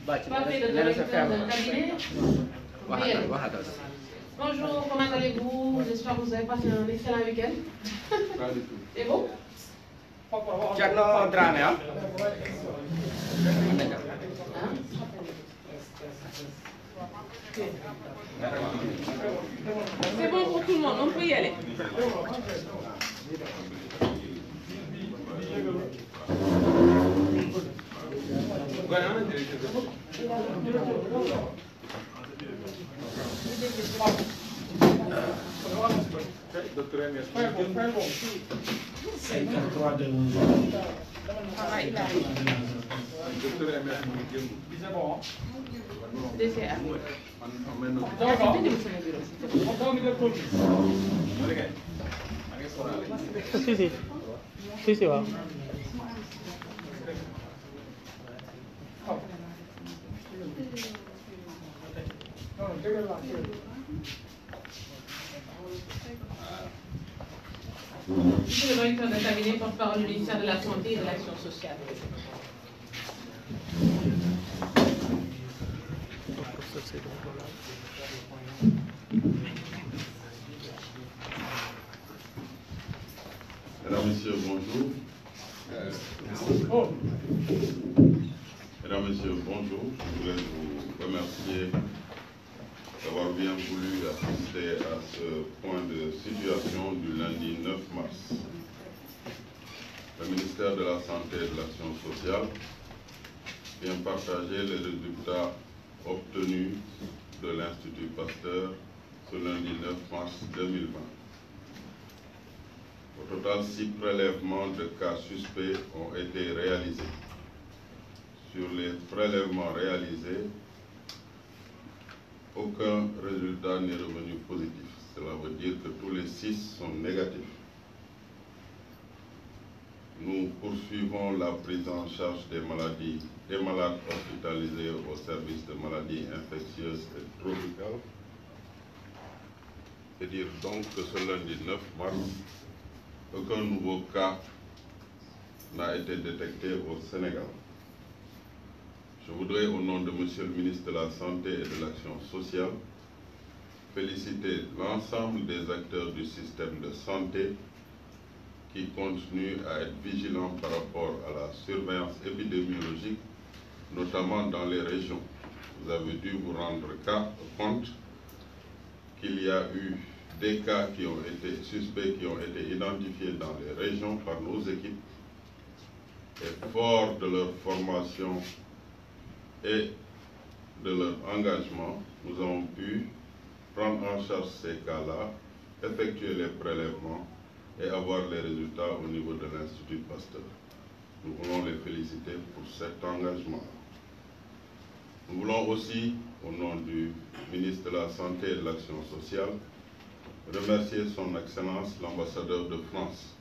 Parfait, le directeur de cabinet. Bonjour, comment allez-vous? J'espère que vous avez passé un excellent week-end. C'est bon? C'est bon pour tout le monde, on peut y aller. Sí, va. Monsieur le directeur de cabinet, porte-parole du ministère de la Santé et de l'Action sociale. Mesdames, Messieurs, bonjour. Mesdames, Messieurs, bonjour. Je voulais vous remercier d'avoir bien voulu assister à ce point de situation du lundi 9 mars. Le ministère de la Santé et de l'Action sociale vient partager les résultats obtenus de l'Institut Pasteur ce lundi 9 mars 2020. Au total, 6 prélèvements de cas suspects ont été réalisés. Sur les prélèvements réalisés, aucun résultat n'est revenu positif. Cela veut dire que tous les 6 sont négatifs. Nous poursuivons la prise en charge des malades hospitalisés au service de maladies infectieuses et tropicales. C'est dire donc que ce lundi 9 mars, aucun nouveau cas n'a été détecté au Sénégal. Je voudrais, au nom de Monsieur le ministre de la Santé et de l'Action sociale, féliciter l'ensemble des acteurs du système de santé qui continuent à être vigilants par rapport à la surveillance épidémiologique, notamment dans les régions. Vous avez dû vous rendre compte qu'il y a eu des cas qui ont été suspects, qui ont été identifiés dans les régions par nos équipes. Et fort de leur formation et de leur engagement, nous avons pu prendre en charge ces cas-là, effectuer les prélèvements et avoir les résultats au niveau de l'Institut Pasteur. Nous voulons les féliciter pour cet engagement. Nous voulons aussi, au nom du ministre de la Santé et de l'Action sociale, remercier son Excellence l'ambassadeur de France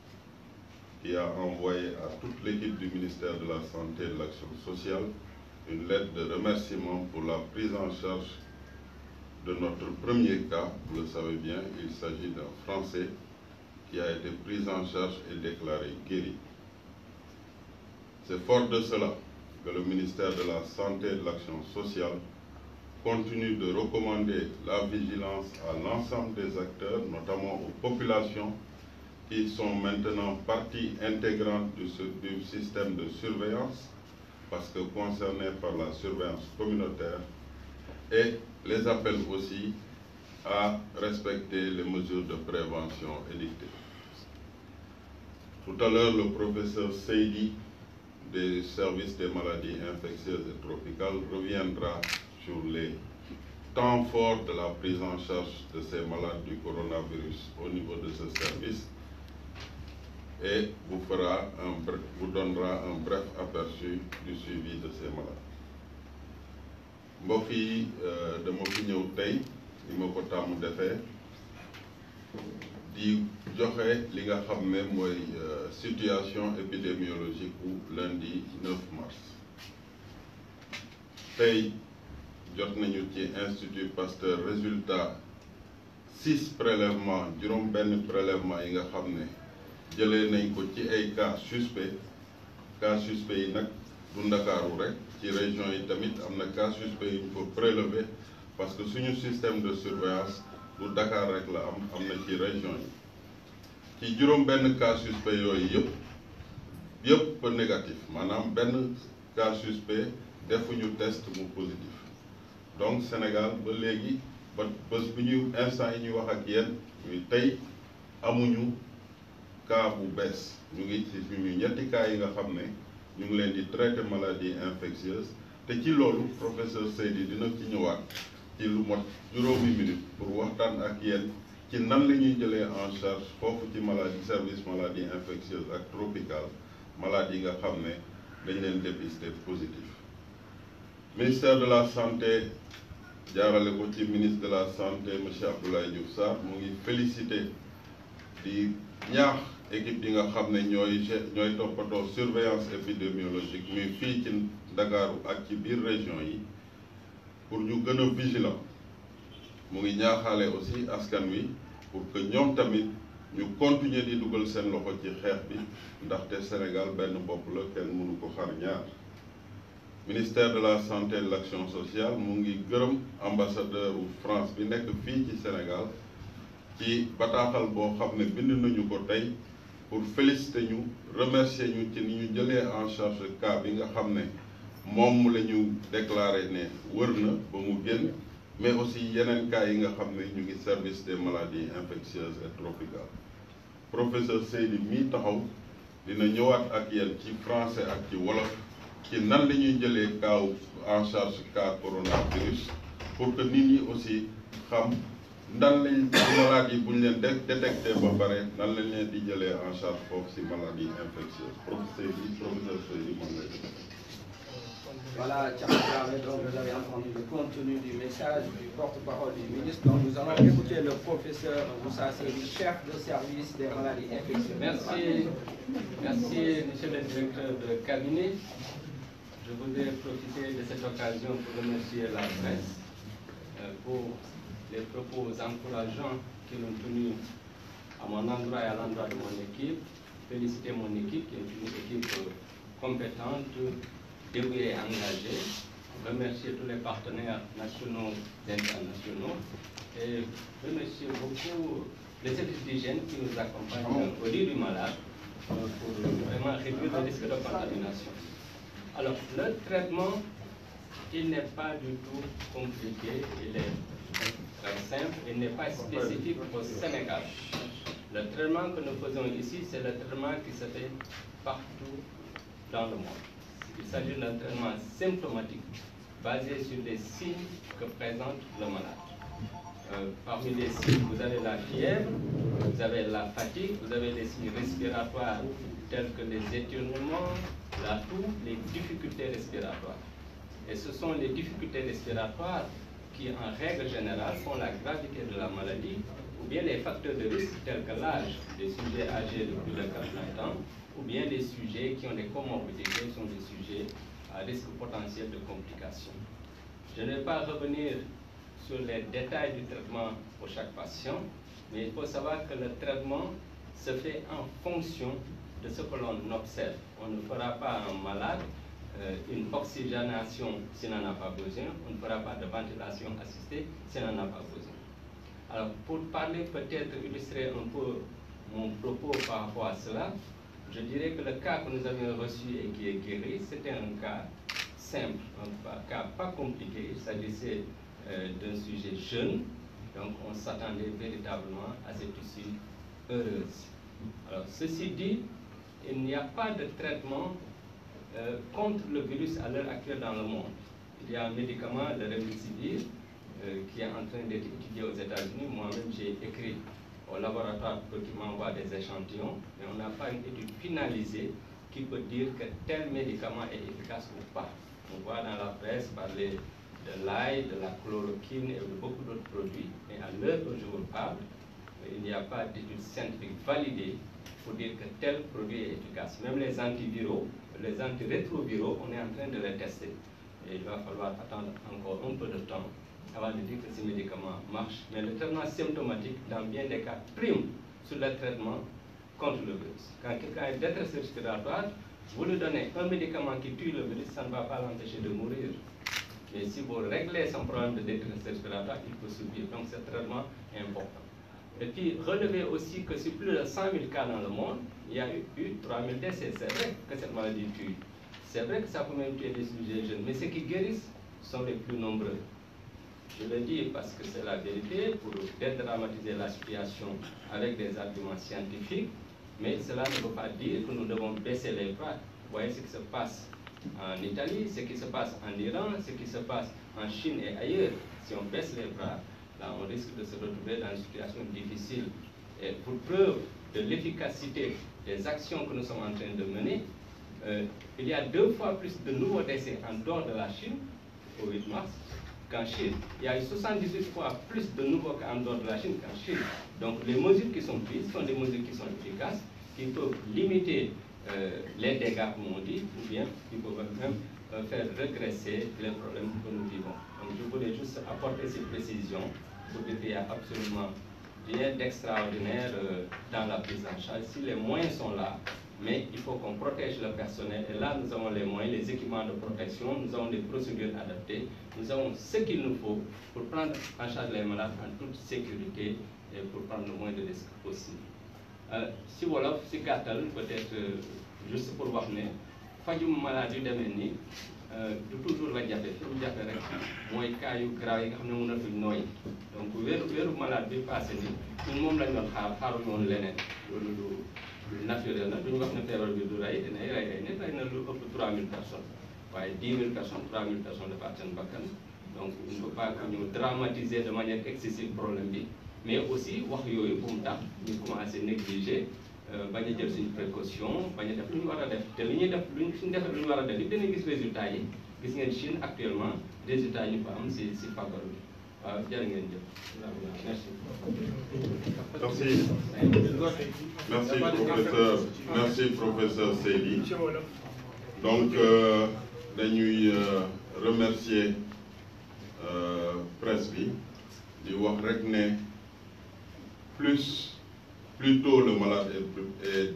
qui a envoyé à toute l'équipe du ministère de la Santé et de l'Action sociale une lettre de remerciement pour la prise en charge de notre premier cas. Vous le savez bien, il s'agit d'un Français qui a été pris en charge et déclaré guéri. C'est fort de cela que le ministère de la Santé et de l'Action sociale continue de recommander la vigilance à l'ensemble des acteurs, notamment aux populations qui sont maintenant partie intégrante du système de surveillance, parce que concernés par la surveillance communautaire, et les appelle aussi à respecter les mesures de prévention édictées. Tout à l'heure, le professeur Seydi des services des maladies infectieuses et tropicales reviendra sur les temps forts de la prise en charge de ces malades du coronavirus au niveau de ce service et vous donnera un bref aperçu du suivi de ces malades. mbokk yi dama fi ñëw tey li ma ko tàmm defee di joxe li nga xam ne mooy situation épidémiologique bu lundi 9 mars. Tey jot nañu ci Institut Pasteur résultat 6 prélèvements juróom-benn prélèvement yi nga xam ne jëlee nañ ko ci ay cas suspects yi nag du Ndakaaru rek ci région yi tamit am na cas suspect yu ñu ko prélever parce que suñu système de surveillance du Dakar rek la am na ci région yi ci juróom benn cas suspect yooyu yëpp négatif maanaam benn cas suspect defuñu test mu positif donc Sénégal ba léegi ba bés bu ñu instant yi ñuy wax ak yéen ñuy tey amuñu cas bu bees ñu ngi ci suñu ñetti cas yi nga xam ne ñu ngi leen di traiter maladie infectieuse te ci loolu professeur Seydi dina ci ñëwaat ci lu mot juróomi minute pour waxtaan ak yéen ci nan la ñuy jëlee en charge foofu ci maladie service maladie infectieuse ak tropicale maladie yi nga xam ne dañ leen dépister positif. Ministère de la santé jaarale ko ci ministre de la santé monsieur Abdoulaye Diouf Sarr mu ngi félicité di ñaax équipe yi nga xam ne ñooy toppatoo surveillance épidémiologique muy fii ci Ndakaaru ak ci biir région yi pour ñu gën a vigilant mu ngi ñaaxaale aussi askan wi pour que ñoom tamit ñu continuer di dugal seen loxo ci xeex bi ndaxte Sénégal benn bopp la kenn mënu ko xar ñaar. Ministère de la santé et de l'action sociale mu ngi gërëm ambassadeur u France bi nekk fii ci Sénégal ci bataaxal boo xam ne bind nañu ko tey pour féliciter ñu remercier ñu ci ni ñu jëlee en charge cas bi nga xam ne moom la ñu déclaré ne wër na ba mu génn mais aussi yeneen cas yi nga xam ne ñu ngi service des maladies infectieuses et tropicales. Professeur Seydi mii taxaw dina ñëwaat ak yéen ci français ak ci wolof ci nan la ñuy jëlee cas en charge cas coronavirus pour que nit ñi aussi xam nan lañ malade yi bu ñu leen détecté ba pare nan lañ leen di jëlee en charge foofu si maladie infectieuse. professeur Seydi moom lay def. Voilà, donc vous avez entendu le contenu du message du porte-parole du ministre. Donc nous allons écouter le professeur Moussa Seydi, chef de service des maladies infectieuses. Merci, monsieur le directeur de cabinet. Je voudrais profiter de cette occasion pour remercier la presse pour les propos encourageants qu'ils ont tenus à mon endroit et à l'endroit de mon équipe. Féliciter mon équipe qui est une équipe compétente, dévouée et engagée. Remercier tous les partenaires nationaux et internationaux. Et remercier beaucoup les services d'hygiène qui nous accompagnent au lit du malade pour vraiment réduire le risque de contamination. Alors, le traitement, il n'est pas du tout compliqué, il est très simple, il n'est pas spécifique au Sénégal. Le traitement que nous faisons ici, c'est le traitement qui se fait partout dans le monde. Il s'agit d'un traitement symptomatique, basé sur les signes que présente le malade. Parmi les signes, vous avez la fièvre, vous avez la fatigue, vous avez les signes respiratoires tels que les éternuements, la toux, les difficultés respiratoires. Et ce sont les difficultés respiratoires qui, en règle générale, font la gravité de la maladie, ou bien les facteurs de risque tels que l'âge des sujets âgés de plus de 80 ans, ou bien les sujets qui ont des comorbidités sont des sujets à risque potentiel de complications. Je ne vais pas revenir sur les détails du traitement pour chaque patient, mais il faut savoir que le traitement se fait en fonction de ce que l'on observe. On ne fera pas à un malade une oxygénation s'il n'en a pas besoin, on ne fera pas de ventilation assistée s'il n'en a pas besoin. Alors, pour parler, peut-être illustrer un peu mon propos par rapport à cela, je dirais que le cas que nous avions reçu et qui est guéri, c'était un cas simple, un cas pas compliqué. Il s'agissait d'un sujet jeune, donc on s'attendait véritablement à cette issue heureuse. Alors, ceci dit, il n'y a pas de traitement contre le virus à l'heure actuelle dans le monde. Il y a un médicament, le Remdesivir, qui est en train d'être étudié aux États-Unis. Moi-même, j'ai écrit au laboratoire pour qu'il m'envoie des échantillons, mais on n'a pas une étude finalisée qui peut dire que tel médicament est efficace ou pas. On voit dans la presse parler de l'ail, de la chloroquine et de beaucoup d'autres produits, mais à l'heure où je vous parle, il n'y a pas d'étude scientifique validée pour dire que tel produit est efficace. Même les antiviraux, les antirétroviraux, on est en train de les tester. Et il va falloir attendre encore un peu de temps avant de dire que ces médicaments marchent. Mais le traitement symptomatique, dans bien des cas, prime sur le traitement contre le virus. Quand quelqu'un est détresse respiratoire, Vous lui donnez un médicament qui tue le virus, ça ne va pas l'empêcher de mourir. Mais si vous réglez son problème de détresse respiratoire, il peut survivre. Donc c'est traitement important. Et puis relevez aussi que sur plus de 100 000 cas dans le monde, il y a eu 3 000 décès. C'est vrai que cette maladie tue. C'est vrai que ça peut même tuer des sujets jeunes. Mais ceux qui guérissent sont les plus nombreux. Je le dis parce que c'est la vérité, pour dédramatiser la situation avec des arguments scientifiques. Mais cela ne veut pas dire que nous devons baisser les bras. Vous voyez ce qui se passe en Italie, ce qui se passe en Iran, ce qui se passe en Chine et ailleurs. Si on baisse les bras, là on risque de se retrouver dans une situation difficile. Et pour preuve de l'efficacité des actions que nous sommes en train de mener, il y a 2 fois plus de nouveaux décès en dehors de la Chine, au 8 mars, qu'en Chine. Il y a eu 78 fois plus de nouveaux cas en dehors de la Chine qu'en Chine. Donc les mesures qui sont prises sont des mesures qui sont efficaces, qui peuvent limiter les dégâts, comme on dit, ou bien qui peuvent même faire régresser les problèmes que nous vivons. Donc je voulais juste apporter ces précisions pour dire qu'il y a absolument rien d'extraordinaire dans la prise en charge. Si les moyens sont là, mais il faut qu'on protège le personnel. Et là, nous avons les moyens, les équipements de protection, nous avons des procédures adaptées, nous avons ce qu'il nous faut pour prendre en charge les malades en toute sécurité et pour prendre le moins de risques possible. Si wolof si gàttal peut-être juste pour wax ne fajum malade yu demee nii du toujours la jafe fi mu jafe rek mooy cas yu grave yi nga xam ne mënatuñ nooy donc wéru malade bi passé ni ñun moom lañ doon xaaruñu woon leneen loolu lu naturel na duñu wax ne feebar bi du rey dinay rey nit rey na lu ëpp 3000 personnes waaye 10 000 personnes 3000 personnes de faat seen bakkan donc il ne faut pas que ñu dramatiser de manière excessive problème bi. Mais aussi wax yooyu bu mu tax ñu commencé négliger bañ a jël suñu précaution bañ a def lu ñu war a def te li ñuy def suñu defee lu ñu war a def it dinañ gis résultats yi gis ngeen Chine actuellement résultats yi ñu fa am si fagaru bi waaw jërë ngeen jëf. Merci professeur Seydi. Donc dañuy remercier presse bi di wax rek ne plus tôt le malade est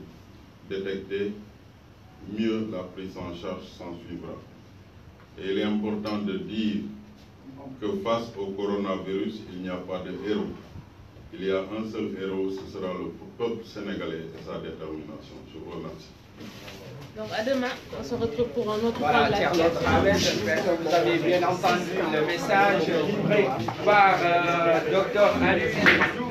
détecté, mieux la prise en charge s'en suivra. Et il est important de dire que face au coronavirus, il n'y a pas de héros. Il y a un seul héros, ce sera le peuple sénégalais et sa détermination. Je vous remercie. Donc à demain, on se retrouve pour un autre Voilà, chers j'espère que vous avez bien entendu le message livré par Dr. Alexis Diouf.